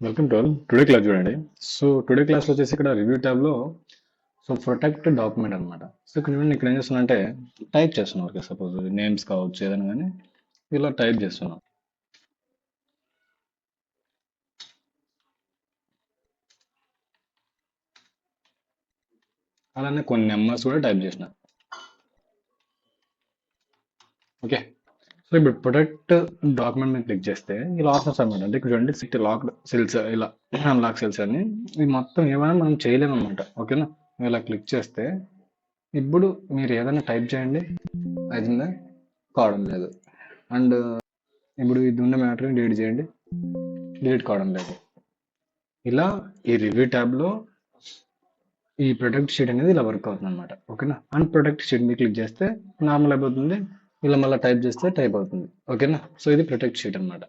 Welcome to all. Today class చూడండి. So today క్లాస్లో వచ్చేసి ఇక్కడ రివ్యూ ట్యాబ్లో ప్రొటెక్ట్ డాక్యుమెంట్ అనమాట. సో ఇక్కడ చూడండి, ఇక్కడ ఏం చేస్తున్నా టైప్ చేస్తున్నాం. ఓకే, సపోజ్ నేమ్స్ కావచ్చు ఏదైనా కానీ ఇలా టైప్ చేస్తున్నాం. అలానే కొన్ని నెంబర్స్ కూడా టైప్ చేసిన. ఓకే, సో ఇప్పుడు ప్రొటెక్ట్ డాక్యుమెంట్ మీద క్లిక్ చేస్తే ఇలా ఆప్షన్స్ అనమాట. అంటే ఇక్కడ చూడండి, సిట్ లాక్ సెల్స్, ఇలా అన్లాక్ సెల్స్ అని ఇది మొత్తం ఏమైనా మనం చేయలేము అనమాట. ఓకేనా, ఇలా క్లిక్ చేస్తే ఇప్పుడు మీరు ఏదైనా టైప్ చేయండి, అయితే కావడం లేదు. అండ్ ఇప్పుడు ఇది ఉన్న మ్యాటర్ని డిలీట్ చేయండి, డిలీట్ కావడం లేదు. ఇలా ఈ రివ్యూ ట్యాబ్లో ఈ ప్రొటెక్ట్ షీట్ అనేది ఇలా వర్క్ అవుతుంది అనమాట. ఓకేనా, అండ్ ప్రొటెక్ట్ షీట్ మీద క్లిక్ చేస్తే నార్మల్ అయిపోతుంది, ఇలా మళ్ళీ టైప్ చేస్తే టైప్ అవుతుంది. ఓకేనా, సో ఇది ప్రొటెక్ట్ షీట్ అనమాట.